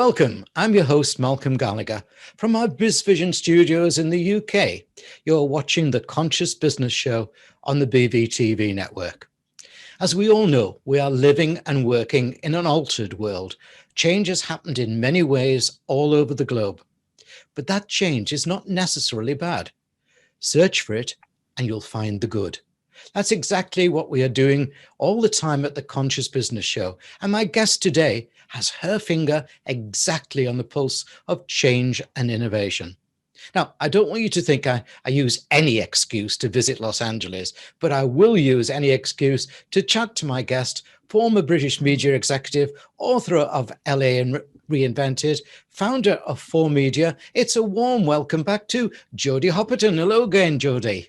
Welcome. I'm your host, Malcolm Gallagher, from our BizVision studios in the UK. You're watching the Conscious Business Show on the BVTV network. As we all know, we are living and working in an altered world. Change has happened in many ways all over the globe. But that change is not necessarily bad. Search for it and you'll find the good. That's exactly what we are doing all the time at the Conscious Business Show. And my guest today has her finger exactly on the pulse of change and innovation. Now, I don't want you to think I use any excuse to visit Los Angeles, but I will use any excuse to chat to my guest, former British media executive, author of LA and Reinvented, founder of FORE Media. It's a warm welcome back to Jodie Hopperton. Hello again, Jodie.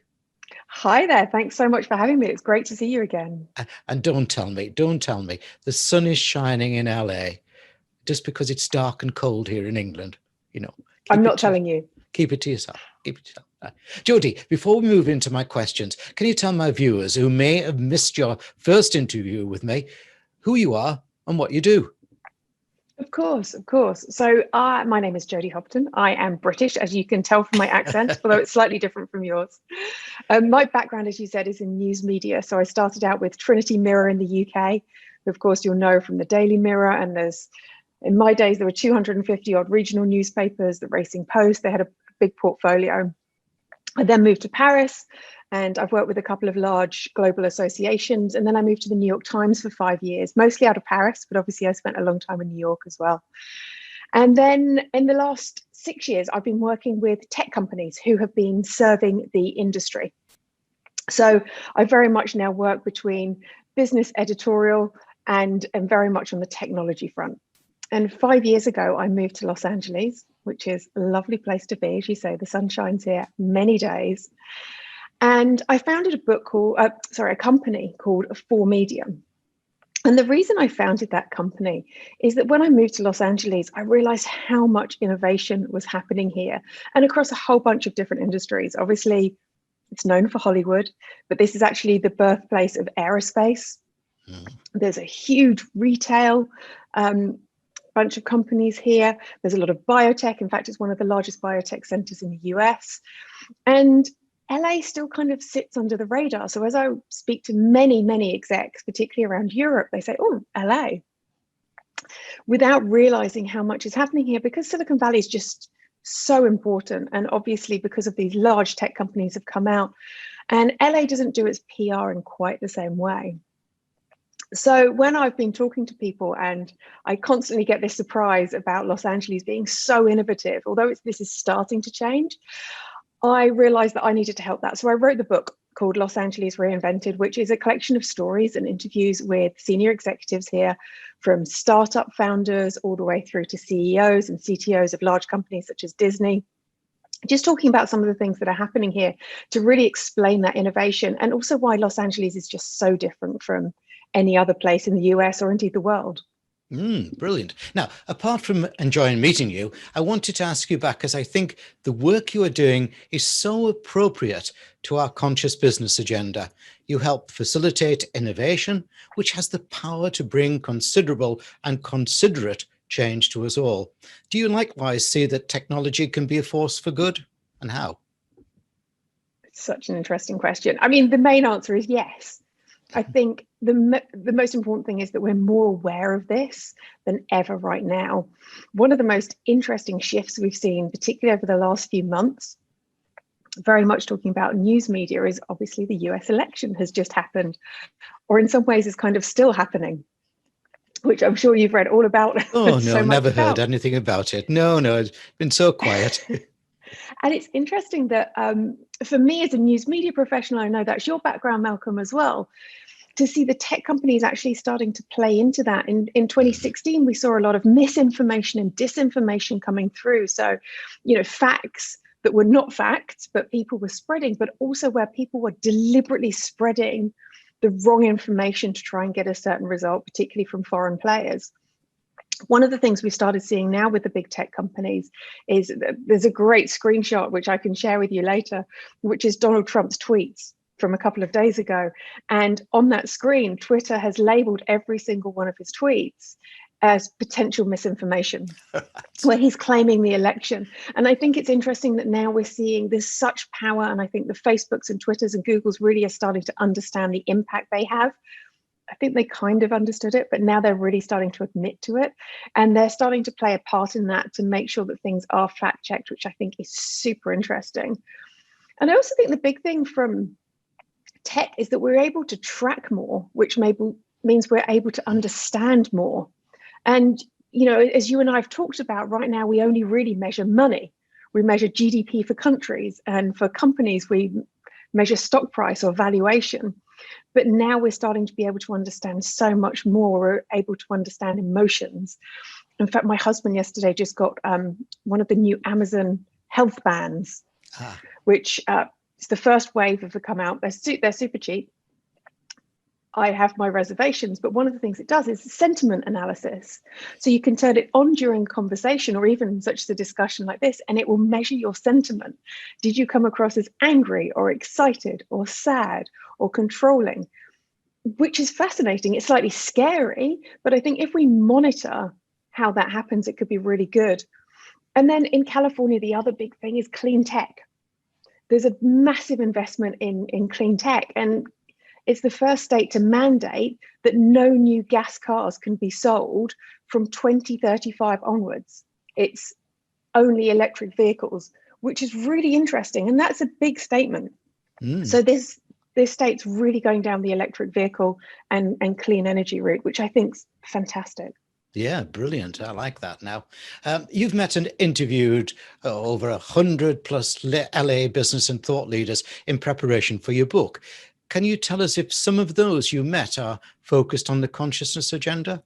Hi there. Thanks so much for having me. It's great to see you again. And don't tell me, the sun is shining in LA just because it's dark and cold here in England. You know, I'm not telling you. Keep it to yourself. Jodie, before we move into my questions, can you tell my viewers who may have missed your first interview with me who you are and what you do? Of course. So my name is Jodie Hopperton. I am British, as you can tell from my accent, although it's slightly different from yours. My background, as you said, is in news media. So I started out with Trinity Mirror in the UK. Of course, you'll know from the Daily Mirror. And in my days, there were 250 odd regional newspapers, the Racing Post. They had a big portfolio. I then moved to Paris, and I've worked with a couple of large global associations. And then I moved to the New York Times for 5 years, mostly out of Paris, but obviously I spent a long time in New York as well. And then in the last 6 years, I've been working with tech companies who have been serving the industry. So I very much now work between business editorial and very much on the technology front. And 5 years ago, I moved to Los Angeles, which is a lovely place to be. As you say, the sun shines here many days. And I founded a company called FORE Media. And the reason I founded that company is that when I moved to Los Angeles, I realized how much innovation was happening here and across a whole bunch of different industries. Obviously, it's known for Hollywood, but this is actually the birthplace of aerospace. There's a huge retail bunch of companies here. There's a lot of biotech. In fact, it's one of the largest biotech centers in the US. And LA still kind of sits under the radar. So as I speak to many execs, particularly around Europe, they say, oh, LA, without realizing how much is happening here, because Silicon Valley is just so important. And obviously, because of these large tech companies have come out, and LA doesn't do its PR in quite the same way. So when I've been talking to people, and I constantly get this surprise about Los Angeles being so innovative, although this is starting to change, I realized that I needed to help that. So I wrote the book called Los Angeles Reinvented, which is a collection of stories and interviews with senior executives here, from startup founders all the way through to CEOs and CTOs of large companies such as Disney. Just talking about some of the things that are happening here to really explain that innovation, and also why Los Angeles is just so different from any other place in the US or indeed the world. Brilliant. Now, apart from enjoying meeting you, I wanted to ask you back, because I think the work you are doing is so appropriate to our conscious business agenda. You help facilitate innovation, which has the power to bring considerable and considerate change to us all. Do you likewise see that technology can be a force for good, and how? It's such an interesting question. I mean, the main answer is yes. I think the most important thing is that we're more aware of this than ever right now. One of the most interesting shifts we've seen, particularly over the last few months, very much talking about news media, is obviously the US election has just happened, or in some ways is kind of still happening, which I'm sure you've read all about. Oh, no, never heard anything about it. No, it's been so quiet. And it's interesting that for me as a news media professional, I know that's your background, Malcolm, as well, to see the tech companies actually starting to play into that. In 2016, we saw a lot of misinformation and disinformation coming through. So, facts that were not facts, but people were spreading, but also where people were deliberately spreading the wrong information to try and get a certain result, particularly from foreign players. One of the things we started seeing now with the big tech companies is there's a great screenshot, which I can share with you later, which is Donald Trump's tweets from a couple of days ago. And on that screen, Twitter has labeled every single one of his tweets as potential misinformation, where he's claiming the election. And I think it's interesting that now we're seeing there's such power, and I think the Facebooks and Twitters and Googles really are starting to understand the impact they have. I think they kind of understood it, but now they're really starting to admit to it. And they're starting to play a part in that to make sure that things are fact checked, which I think is super interesting. And I also think the big thing from tech is that we're able to track more, which means we're able to understand more. And, you know, as you and I have talked about, right now, we only really measure money. We measure GDP for countries, and for companies, we measure stock price or valuation. But now we're starting to be able to understand so much more. We're able to understand emotions. In fact, my husband yesterday just got one of the new Amazon health bands, which is the first wave have come out. They're super cheap. I have my reservations, but one of the things it does is sentiment analysis. So you can turn it on during conversation or even such as a discussion like this, and it will measure your sentiment. Did you come across as angry or excited or sad or controlling? Which is fascinating. It's slightly scary, but I think if we monitor how that happens, it could be really good. And then in California, the other big thing is clean tech. There's a massive investment in clean tech, and it's the first state to mandate that no new gas cars can be sold from 2035 onwards. It's only electric vehicles, which is really interesting. And that's a big statement. So this state's really going down the electric vehicle and clean energy route, which I think is fantastic. Yeah, brilliant. I like that. Now, you've met and interviewed over 100 plus LA business and thought leaders in preparation for your book. Can you tell us if some of those you met are focused on the consciousness agenda?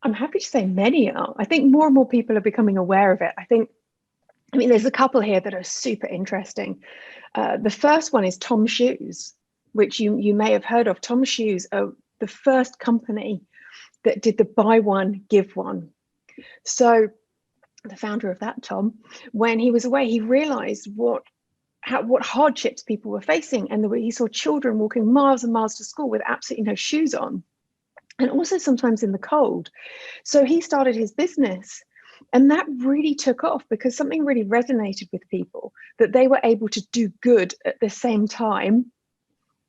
I'm happy to say many are. I think more and more people are becoming aware of it. I mean, there's a couple here that are super interesting. The first one is Tom Shoes, which you may have heard of. Tom Shoes are the first company that did the buy one, give one. So the founder of that, Tom, when he was away, he realized what hardships people were facing, and he saw children walking miles and miles to school with absolutely no shoes on, and also sometimes in the cold. So he started his business, and that really took off because something really resonated with people, that they were able to do good at the same time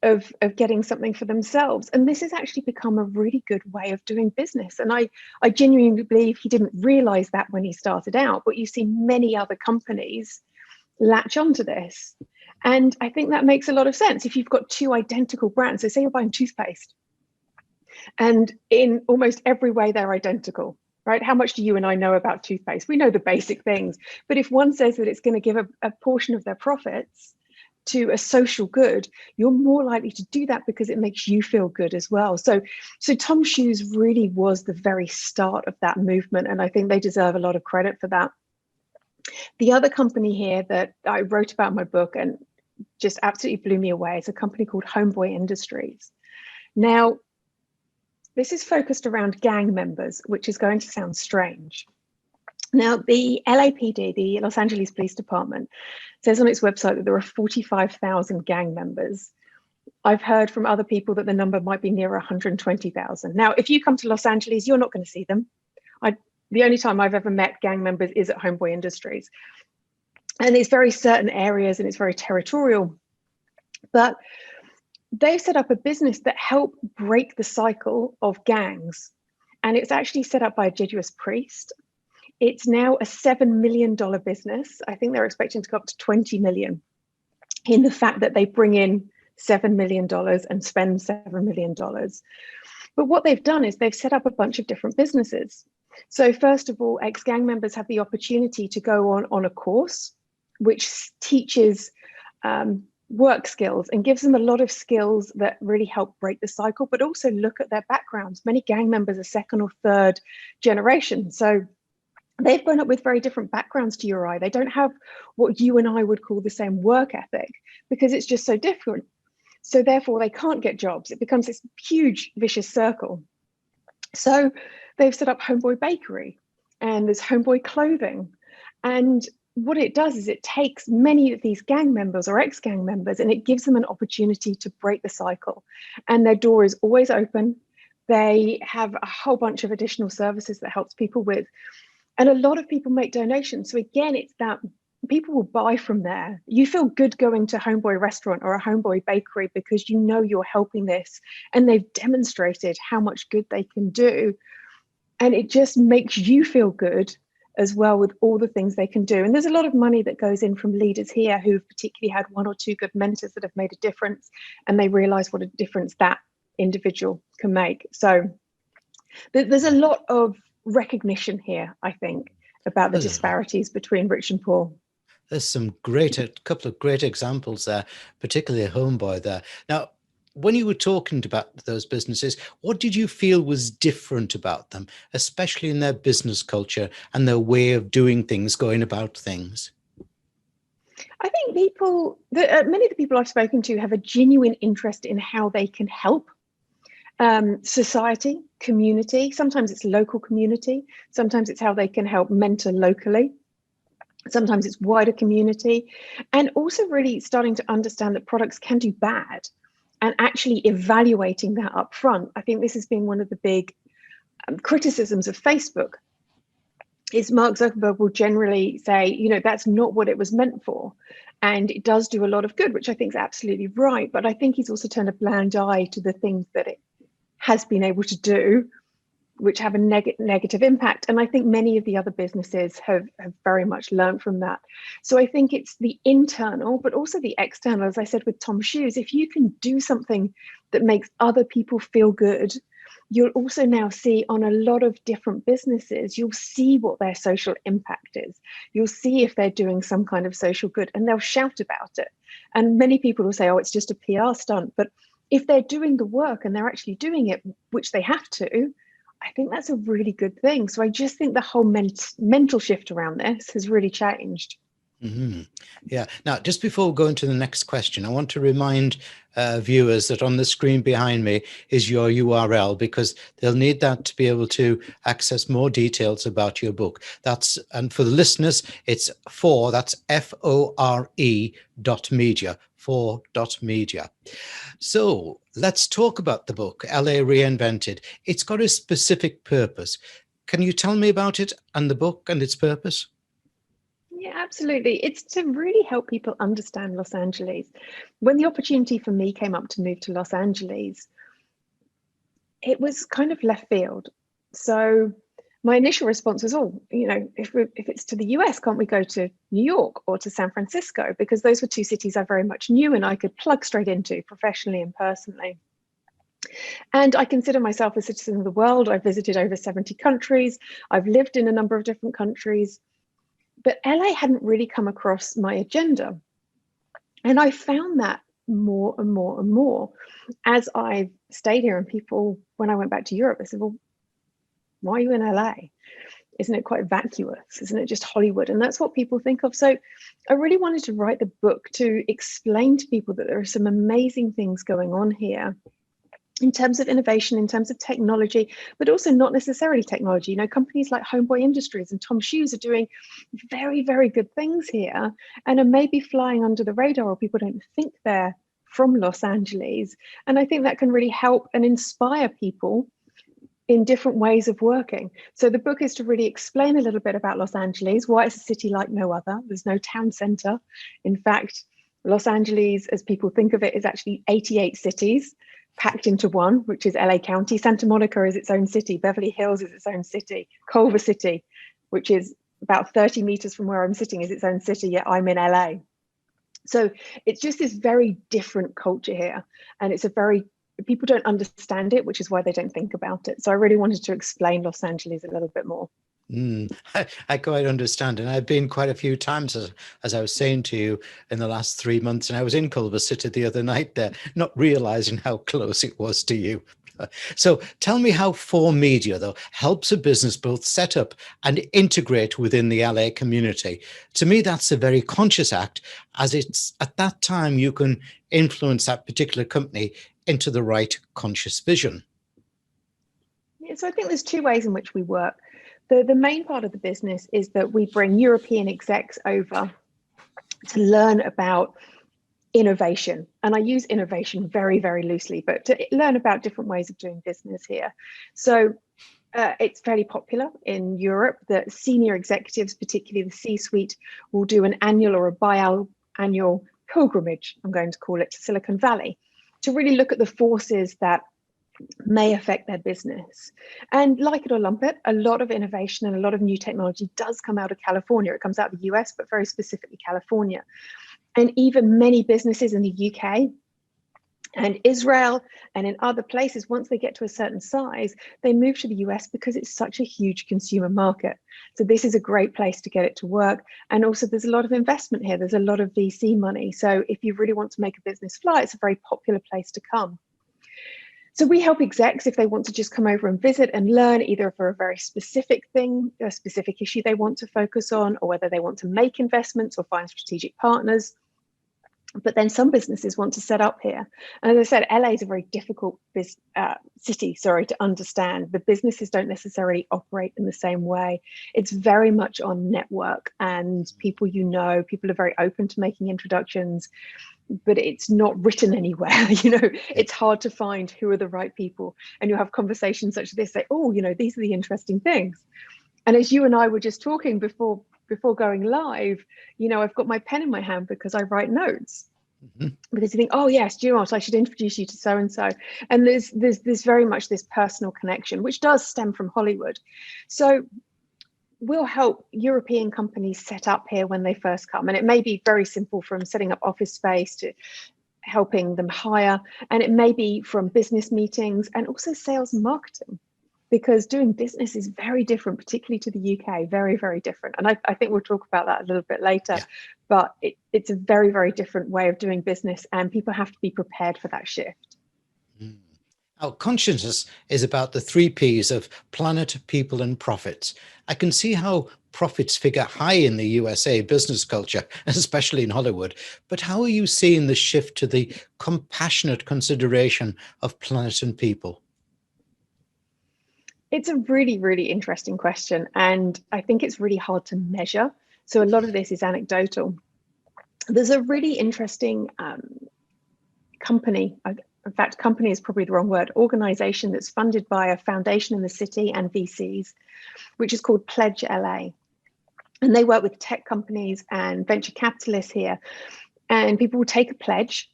of getting something for themselves. And this has actually become a really good way of doing business. And I genuinely believe he didn't realize that when he started out, but you see many other companies latch onto this. And I think that makes a lot of sense. If you've got two identical brands, so say you're buying toothpaste, and in almost every way they're identical, right? How much do you and I know about toothpaste? We know the basic things, but if one says that it's going to give a portion of their profits to a social good, you're more likely to do that because it makes you feel good as well. So Tom Shoes really was the very start of that movement, and I think they deserve a lot of credit for that. The other company here that I wrote about in my book and just absolutely blew me away is a company called Homeboy Industries. Now, this is focused around gang members, which is going to sound strange. Now, the LAPD, the Los Angeles Police Department, says on its website that there are 45,000 gang members. I've heard from other people that the number might be near 120,000. Now, if you come to Los Angeles, you're not going to see them. The only time I've ever met gang members is at Homeboy Industries. And it's very certain areas and it's very territorial. But they've set up a business that helped break the cycle of gangs. And it's actually set up by a Jesuit priest. It's now a $7 million business. I think they're expecting to go up to 20 million in the fact that they bring in $7 million and spend $7 million. But what they've done is they've set up a bunch of different businesses. So first of all, ex-gang members have the opportunity to go on a course which teaches work skills and gives them a lot of skills that really help break the cycle, but also look at their backgrounds. Many gang members are second or third generation. So they've grown up with very different backgrounds to you or I. They don't have what you and I would call the same work ethic because it's just so different. So therefore they can't get jobs. It becomes this huge vicious circle. So they've set up Homeboy Bakery and there's Homeboy Clothing. And what it does is it takes many of these gang members or ex-gang members and it gives them an opportunity to break the cycle. And their door is always open. They have a whole bunch of additional services that helps people with. And a lot of people make donations. So again, it's that people will buy from there. You feel good going to Homeboy restaurant or a Homeboy bakery because you know you're helping this, and they've demonstrated how much good they can do. And it just makes you feel good as well with all the things they can do. And there's a lot of money that goes in from leaders here who've particularly had one or two good mentors that have made a difference, and they realize what a difference that individual can make. So there's a lot of recognition here, I think, about the disparities between rich and poor. There's a couple of great examples there, particularly Homeboy there. Now, when you were talking about those businesses, what did you feel was different about them, especially in their business culture and their way of doing things, going about things? I think many of the people I've spoken to have a genuine interest in how they can help society, community. Sometimes it's local community. Sometimes it's how they can help mentor locally. Sometimes it's wider community. And also really starting to understand that products can do bad, and actually evaluating that up front. I think this has been one of the big criticisms of Facebook, is Mark Zuckerberg will generally say, that's not what it was meant for. And it does do a lot of good, which I think is absolutely right. But I think he's also turned a blind eye to the things that it has been able to do, which have a negative impact. And I think many of the other businesses have very much learned from that. So I think it's the internal, but also the external. As I said with Tom Shoes, if you can do something that makes other people feel good, you'll also now see on a lot of different businesses, you'll see what their social impact is. You'll see if they're doing some kind of social good, and they'll shout about it. And many people will say, oh, it's just a PR stunt. But if they're doing the work and they're actually doing it, which they have to, I think that's a really good thing. So I just think the whole mental shift around this has really changed. Mm-hmm. Yeah. Now, just before we go into the next question, I want to remind viewers that on the screen behind me is your URL, because they'll need that to be able to access more details about your book. And for the listeners, it's FORE, that's FORE.media, FORE.media. So let's talk about the book, LA Reinvented. It's got a specific purpose. Can you tell me about it and the book and its purpose? Yeah, absolutely. It's to really help people understand Los Angeles. When the opportunity for me came up to move to Los Angeles, it was kind of left field. So my initial response was, if it's to the US, can't we go to New York or to San Francisco? Because those were two cities I very much knew and I could plug straight into professionally and personally. And I consider myself a citizen of the world. I've visited over 70 countries. I've lived in a number of different countries. But LA hadn't really come across my agenda. And I found that more and more and more as I've stayed here. And people, when I went back to Europe, they said, well, why are you in LA? Isn't it quite vacuous? Isn't it just Hollywood? And that's what people think of. So I really wanted to write the book to explain to people that there are some amazing things going on here in terms of innovation, in terms of technology, but also not necessarily technology. Companies like Homeboy Industries and Tom Shoes are doing very, very good things here and are maybe flying under the radar, or people don't think they're from Los Angeles. And I think that can really help and inspire people in different ways of working. So the book is to really explain a little bit about Los Angeles, why it's a city like no other. There's no town center. In fact, Los Angeles, as people think of it, is actually 88 cities packed into one, which is LA County. Santa Monica is its own city. Beverly Hills is its own city. Culver City, which is about 30 meters from where I'm sitting, is its own city, yet I'm in LA. So it's just this very different culture here. And people don't understand it, which is why they don't think about it. So I really wanted to explain Los Angeles a little bit more. I quite understand. And I've been quite a few times, as I was saying to you, in the last 3 months. And I was in Culver City the other night there, not realizing how close it was to you. So tell me how FORE Media, though, helps a business both set up and integrate within the LA community. To me, that's a very conscious act, as it's at that time you can influence that particular company into the right conscious vision. Yeah, so I think there's two ways in which we work. The main part of the business is that we bring European execs over to learn about innovation. And I use innovation very, very loosely, but to learn about different ways of doing business here. So it's fairly popular in Europe that senior executives, particularly the C-suite, will do an annual or a biannual pilgrimage, I'm going to call it, to Silicon Valley, to really look at the forces that may affect their business. And like it or lump it, a lot of innovation and a lot of new technology does come out of California. It comes out of the US, but very specifically California. And even many businesses in the UK and Israel and in other places, once they get to a certain size, they move to the US because it's such a huge consumer market. So this is a great place to get it to work. And also there's a lot of investment here. There's a lot of VC money. So if you really want to make a business fly, it's a very popular place to come. So we help execs if they want to just come over and visit and learn, either for a very specific thing, a specific issue they want to focus on, or whether they want to make investments or find strategic partners. But then some businesses want to set up here. And as I said, LA is a very difficult city, to understand. The businesses don't necessarily operate in the same way. It's very much on network and people you know. People are very open to making introductions, but it's not written anywhere. It's hard to find who are the right people. And you'll have conversations such as this, say, oh, these are the interesting things. And as you and I were just talking before going live, I've got my pen in my hand because I write notes. Mm-hmm. Because you think, oh yes, do you know what, I should introduce you to so and so. And there's very much this personal connection, which does stem from Hollywood. So we'll help European companies set up here when they first come. And it may be very simple, from setting up office space to helping them hire. And it may be from business meetings and also sales and marketing, because doing business is very different, particularly to the UK, very, very different. And I think we'll talk about that a little bit later, but it's a very, very different way of doing business, and people have to be prepared for that shift. Our consciousness is about the 3 Ps of planet, people, and profits. I can see how profits figure high in the USA business culture, especially in Hollywood. But how are you seeing the shift to the compassionate consideration of planet and people? It's a really, really interesting question. And I think it's really hard to measure. So a lot of this is anecdotal. There's a really interesting company. In fact, company is probably the wrong word, organization that's funded by a foundation in the city and VCs, which is called Pledge LA. And they work with tech companies and venture capitalists here. And people will take a pledge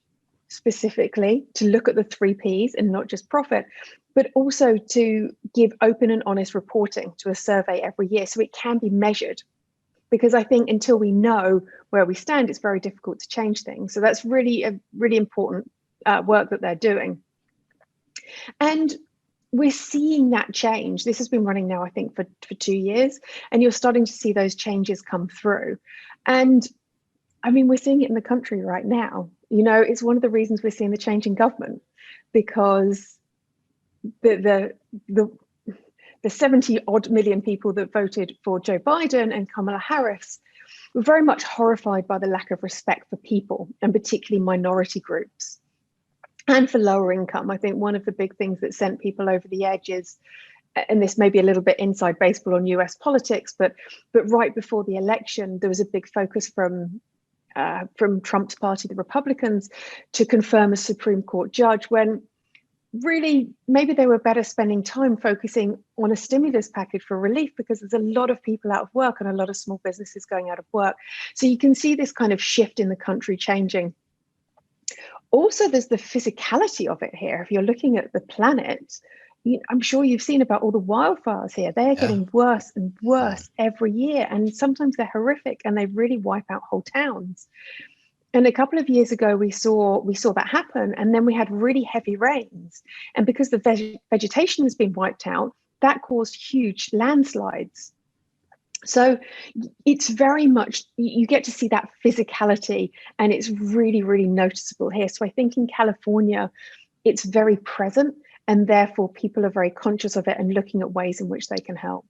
specifically to look at the 3 Ps and not just profit, but also to give open and honest reporting to a survey every year so it can be measured. Because I think until we know where we stand, it's very difficult to change things. So that's really a really important work that they're doing. And we're seeing that change. This has been running now, I think, for 2 years, and you're starting to see those changes come through. And I memean, we're seeing it in the country right now. It's one of the reasons we're seeing the change in government, because the 70 odd million people that voted for Joe Biden and Kamala Harris were very much horrified by the lack of respect for people, and particularly minority groups. And for lower income, I think one of the big things that sent people over the edge is, and this may be a little bit inside baseball on US politics, but right before the election, there was a big focus from Trump's party, the Republicans, to confirm a Supreme Court judge, when really maybe they were better spending time focusing on a stimulus package for relief, because there's a lot of people out of work and a lot of small businesses going out of work. So you can see this kind of shift in the country changing. Also, there's the physicality of it here. If you're looking at the planet, I'm sure you've seen about all the wildfires here. They're getting worse and worse every year. And sometimes they're horrific and they really wipe out whole towns. And a couple of years ago, we saw that happen. And then we had really heavy rains. And because the vegetation has been wiped out, that caused huge landslides. So it's very much, you get to see that physicality, and it's really, really noticeable here. So I think in California, it's very present, and therefore people are very conscious of it and looking at ways in which they can help.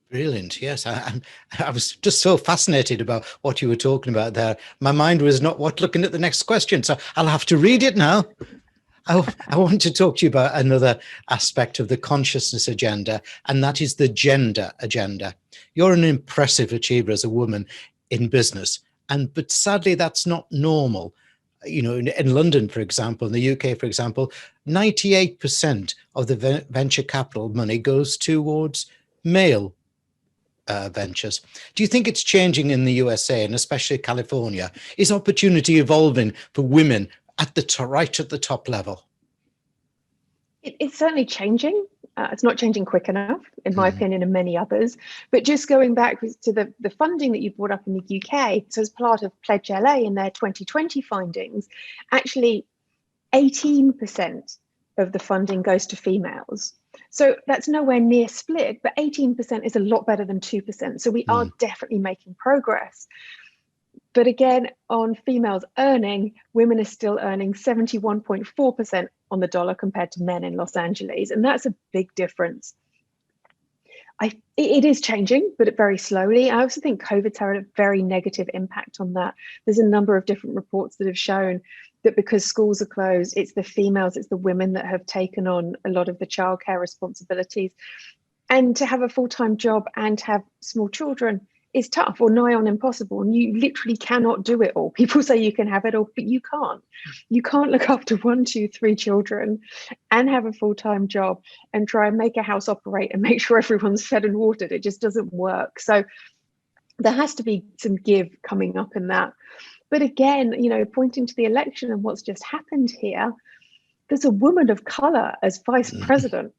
Brilliant. Yes, I was just so fascinated about what you were talking about there. My mind was not looking at the next question, so I'll have to read it now. I want to talk to you about another aspect of the consciousness agenda, and that is the gender agenda. You're an impressive achiever as a woman in business, But sadly, that's not normal. In London, for example, in the UK, for example, 98% of the venture capital money goes towards male ventures. Do you think it's changing in the USA and especially California? Is opportunity evolving for women right at the top level? It's certainly changing. It's not changing quick enough, in my opinion, and many others. But just going back to the funding that you brought up in the UK, so as part of Pledge LA in their 2020 findings, actually 18% of the funding goes to females. So that's nowhere near split, but 18% is a lot better than 2%. So we are definitely making progress. But again, on females earning, women are still earning 71.4% on the dollar compared to men in Los Angeles. And that's a big difference. It is changing, but very slowly. I also think COVID's had a very negative impact on that. There's a number of different reports that have shown that because schools are closed, it's the females, it's the women that have taken on a lot of the childcare responsibilities. And to have a full-time job and have small children is tough or nigh on impossible. And you literally cannot do it all. People say you can have it all, but you can't. You can't look after 1, 2, 3 children and have a full-time job and try and make a house operate and make sure everyone's fed and watered. It just doesn't work. So there has to be some give coming up in that. But again, pointing to the election and what's just happened here, there's a woman of color as vice president.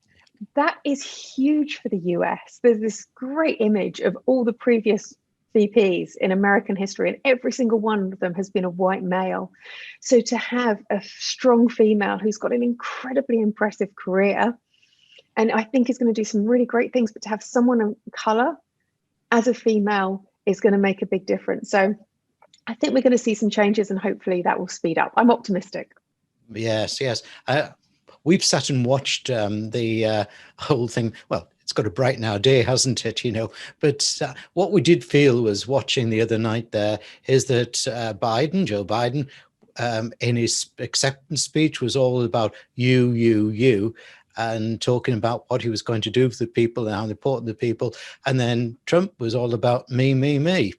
That is huge for the US. There's this great image of all the previous VPs in American history, and every single one of them has been a white male. So to have a strong female who's got an incredibly impressive career, and I think is going to do some really great things, but to have someone of color as a female is going to make a big difference. So I think we're going to see some changes, and hopefully that will speed up. I'm optimistic. Yes. We've sat and watched the whole thing. Well, it's got a bright now day, hasn't it? But what we did feel was watching the other night there is that Joe Biden, in his acceptance speech was all about you, and talking about what he was going to do for the people and how important the people. And then Trump was all about me.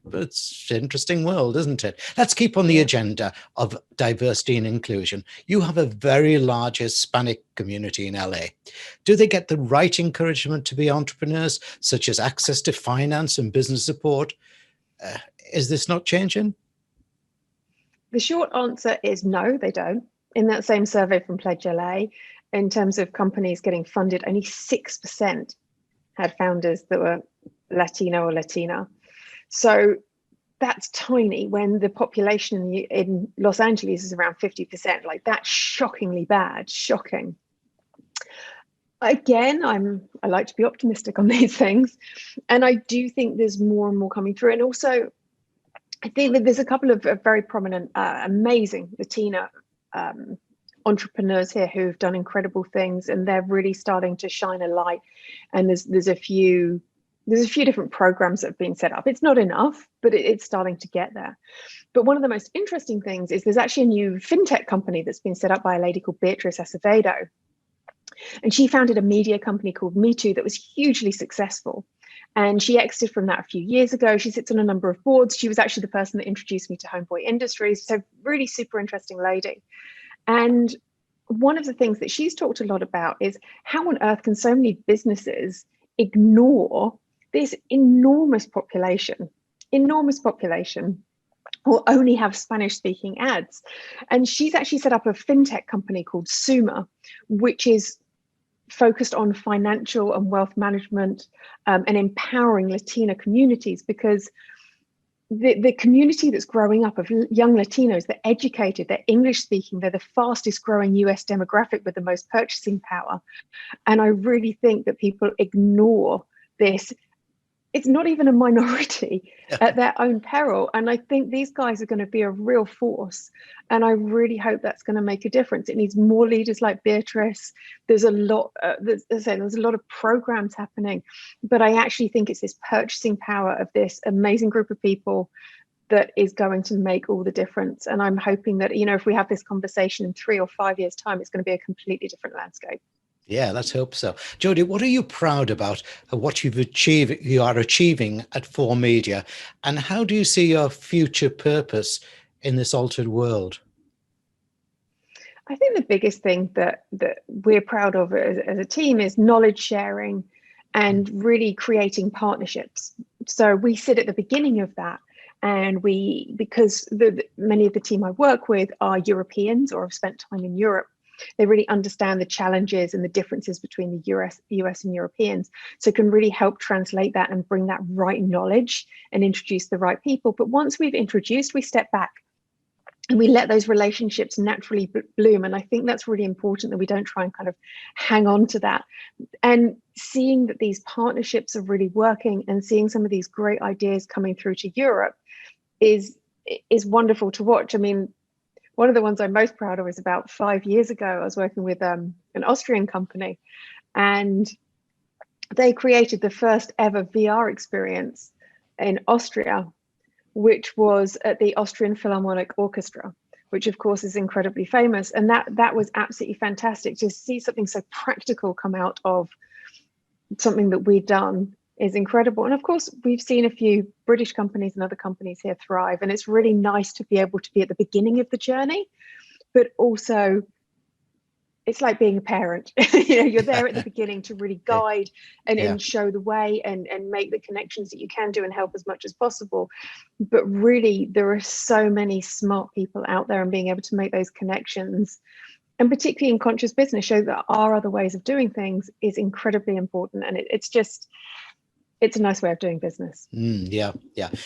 But it's an interesting world, isn't it? Let's keep on the agenda of diversity and inclusion. You have a very large Hispanic community in LA. Do they get the right encouragement to be entrepreneurs, such as access to finance and business support? Is this not changing? The short answer is no, they don't. In that same survey from Pledge LA, in terms of companies getting funded, only 6% had founders that were Latino or Latina. So that's tiny when the population in Los Angeles is around 50%. Like, that's shockingly bad, shocking. Again, I like to be optimistic on these things. And I do think there's more and more coming through. And also, I think that there's a couple of very prominent, amazing Latina entrepreneurs here who've done incredible things, and they're really starting to shine a light. And there's a few different programs that have been set up. It's not enough, but it's starting to get there. But one of the most interesting things is there's actually a new fintech company that's been set up by a lady called Beatrice Acevedo. And she founded a media company called Me Too that was hugely successful. And she exited from that a few years ago. She sits on a number of boards. She was actually the person that introduced me to Homeboy Industries. So really super interesting lady. And one of the things that she's talked a lot about is how on earth can so many businesses ignore this enormous population, or only have Spanish-speaking ads. And she's actually set up a fintech company called Suma, which is focused on financial and wealth management and empowering Latina communities, because the community that's growing up of young Latinos, they're educated, they're English speaking, they're the fastest growing US demographic with the most purchasing power. And I really think that people ignore this. It's not even a minority at their own peril. And I think these guys are going to be a real force. And I really hope that's going to make a difference. It needs more leaders like Beatrice. There's a lot, there's a lot of programs happening, but I actually think it's this purchasing power of this amazing group of people that is going to make all the difference. And I'm hoping that, if we have this conversation in 3 or 5 years' time, it's going to be a completely different landscape. Yeah, let's hope so. Jodie, what are you proud about what you are achieving at FORE Media, and how do you see your future purpose in this altered world? I think the biggest thing that we're proud of as a team is knowledge sharing and really creating partnerships. So we sit at the beginning of that, and because many of the team I work with are Europeans or have spent time in Europe, they really understand the challenges and the differences between the US and Europeans, so can really help translate that and bring that right knowledge and introduce the right people. But once we've introduced, we step back and we let those relationships naturally bloom. And I think that's really important, that we don't try and kind of hang on to that. And seeing that these partnerships are really working and seeing some of these great ideas coming through to Europe is wonderful to watch. I mean, one of the ones I'm most proud of is about 5 years ago, I was working with an Austrian company, and they created the first ever VR experience in Austria, which was at the Austrian Philharmonic Orchestra, which of course is incredibly famous. And that was absolutely fantastic. To see something so practical come out of something that we'd done is incredible. And of course, we've seen a few British companies and other companies here thrive. And it's really nice to be able to be at the beginning of the journey, but also it's like being a parent. You're there at the beginning to really guide and show the way and make the connections that you can do and help as much as possible. But really, there are so many smart people out there, and being able to make those connections, and particularly in conscious business, show that are other ways of doing things is incredibly important. And it's a nice way of doing business. Yeah.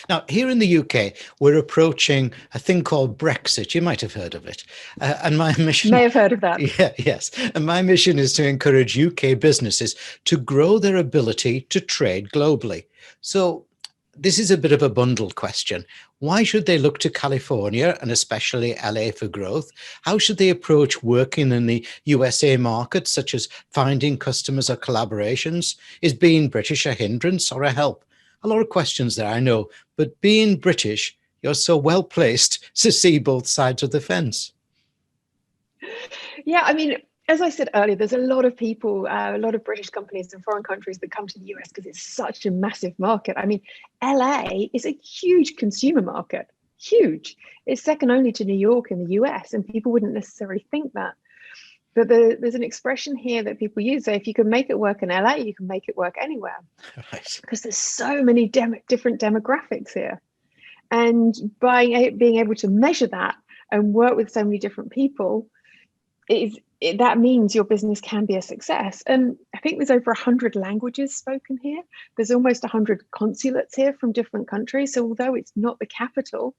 Now, here in the UK, we're approaching a thing called Brexit. You might have heard of it. And my mission... May have heard of that. Yeah, yes. And my mission is to encourage UK businesses to grow their ability to trade globally. So this is a bit of a bundled question. Why should they look to California and especially LA for growth? How should they approach working in the USA market, such as finding customers or collaborations? Is being British a hindrance or a help? A lot of questions there, I know, but being British, you're so well placed to see both sides of the fence. Yeah, I mean, as I said earlier, there's a lot of people, a lot of British companies in foreign countries that come to the US because it's such a massive market. I mean, LA is a huge consumer market, huge. It's second only to New York in the US, and people wouldn't necessarily think that. But there's an expression here that people use. So if you can make it work in LA, you can make it work anywhere. Right. Because there's so many different demographics here. And by being able to measure that and work with so many different people, that means your business can be a success. And I think there's over 100 languages spoken here. There's almost 100 consulates here from different countries. So although it's not the capital,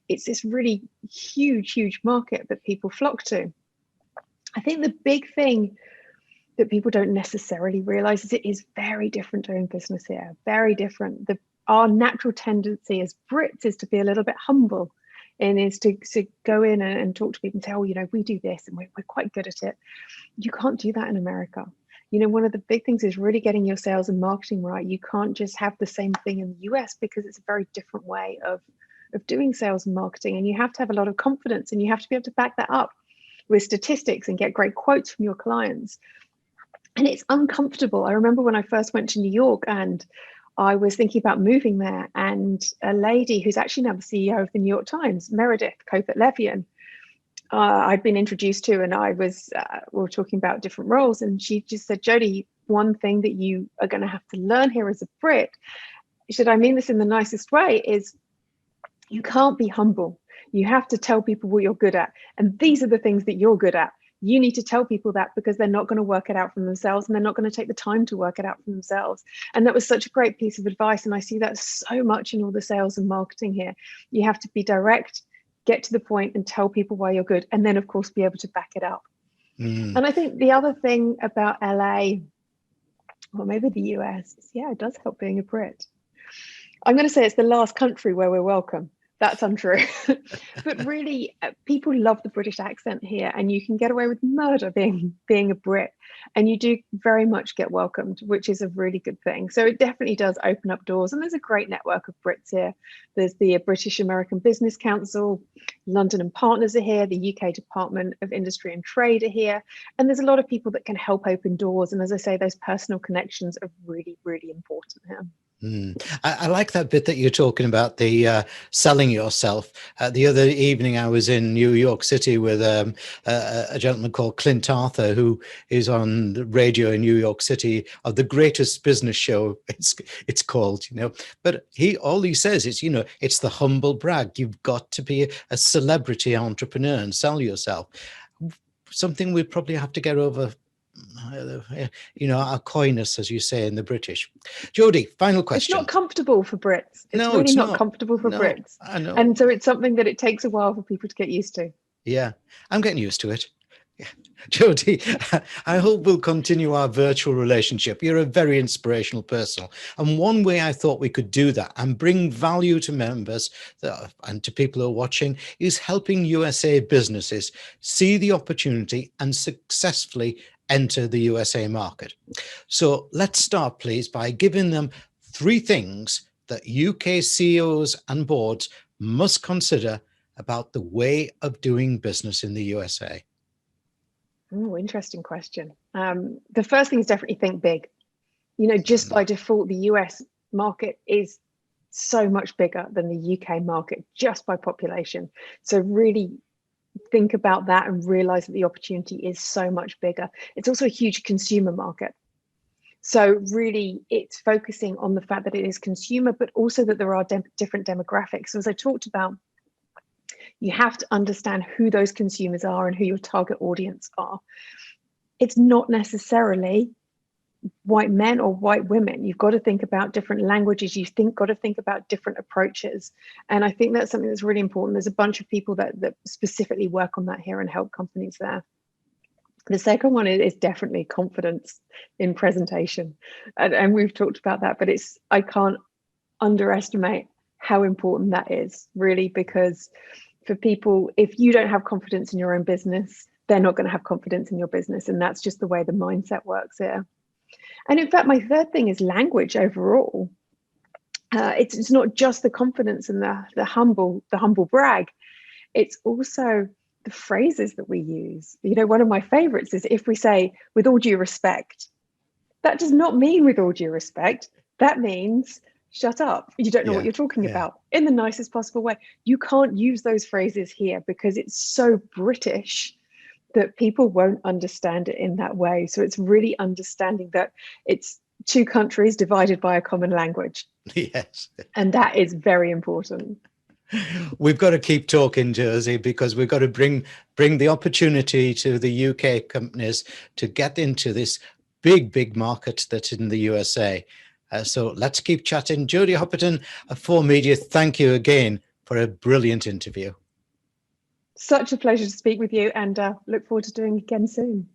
it's this really huge market that people flock to. I think the big thing that people don't necessarily realize is it is very different doing business here, very different. Our natural tendency as Brits is to be a little bit humble, and is to go in and talk to people and say, oh, we do this and we're quite good at it. You can't do that in America. One of the big things is really getting your sales and marketing right. You can't just have the same thing in the US, because it's a very different way of doing sales and marketing. And you have to have a lot of confidence, and you have to be able to back that up with statistics and get great quotes from your clients. And it's uncomfortable. I remember when I first went to New York and I was thinking about moving there, and a lady who's actually now the CEO of the New York Times, Meredith Kopit-Levien, I'd been introduced to, and we were talking about different roles, and she just said, Jodie, one thing that you are going to have to learn here as a Brit, should I mean this in the nicest way, is you can't be humble. You have to tell people what you're good at, and these are the things that you're good at. You need to tell people that, because they're not going to work it out for themselves, and they're not going to take the time to work it out for themselves. And that was such a great piece of advice. And I see that so much in all the sales and marketing here. You have to be direct, get to the point, and tell people why you're good. And then, of course, be able to back it up. And I think the other thing about LA, or maybe the US, is, it does help being a Brit. I'm going to say it's the last country where we're welcome. That's untrue. But really, people love the British accent here, and you can get away with murder being a Brit, and you do very much get welcomed, which is a really good thing. So it definitely does open up doors, and there's a great network of Brits here. There's the British American Business Council, London and Partners are here, the UK Department of Industry and Trade are here, and there's a lot of people that can help open doors. And as I say, those personal connections are really, really important here. I like that bit that you're talking about, the selling yourself. The other evening, I was in New York City with a gentleman called Clint Arthur, who is on the radio in New York City of the Greatest Business Show. It's called, But all he says is, it's the humble brag. You've got to be a celebrity entrepreneur and sell yourself. Something we probably have to get over. Our coyness, as you say in the British. Jodie, final question. It's not comfortable for Brits. It's really not comfortable for Brits. I know. And so it's something that it takes a while for people to get used to. Yeah, I'm getting used to it. Jodie, I hope we'll continue our virtual relationship. You're a very inspirational person. And one way I thought we could do that and bring value to members and to people who are watching is helping USA businesses see the opportunity and successfully enter the USA market. So let's start, please, by giving them 3 things that UK CEOs and boards must consider about the way of doing business in the USA. Oh, interesting question. The first thing is definitely think big. Just by default, the US market is so much bigger than the UK market just by population. So really think about that and realize that the opportunity is so much bigger. It's also a huge consumer market. So really it's focusing on the fact that it is consumer, but also that there are different demographics. So as I talked about, you have to understand who those consumers are and who your target audience are. It's not necessarily white men or white women. You've got to think about different languages. Got to think about different approaches. And I think that's something that's really important. There's a bunch of people that specifically work on that here and help companies there. The second one is definitely confidence in presentation. And we've talked about that, but I can't underestimate how important that is, really, because for people, if you don't have confidence in your own business, they're not going to have confidence in your business. And that's just the way the mindset works here. And in fact, my third thing is language overall. It's not just the confidence and the humble brag. It's also the phrases that we use. One of my favorites is if we say, with all due respect. That does not mean with all due respect. That means shut up. You don't know what you're talking about, in the nicest possible way. You can't use those phrases here because it's so British that people won't understand it in that way. So it's really understanding that it's 2 countries divided by a common language. Yes. And that is very important. We've got to keep talking, Josie, because we've got to bring the opportunity to the UK companies to get into this big market that's in the USA. So let's keep chatting. Jodie Hopperton of FORE Media, thank you again for a brilliant interview. Such a pleasure to speak with you, and look forward to doing it again soon.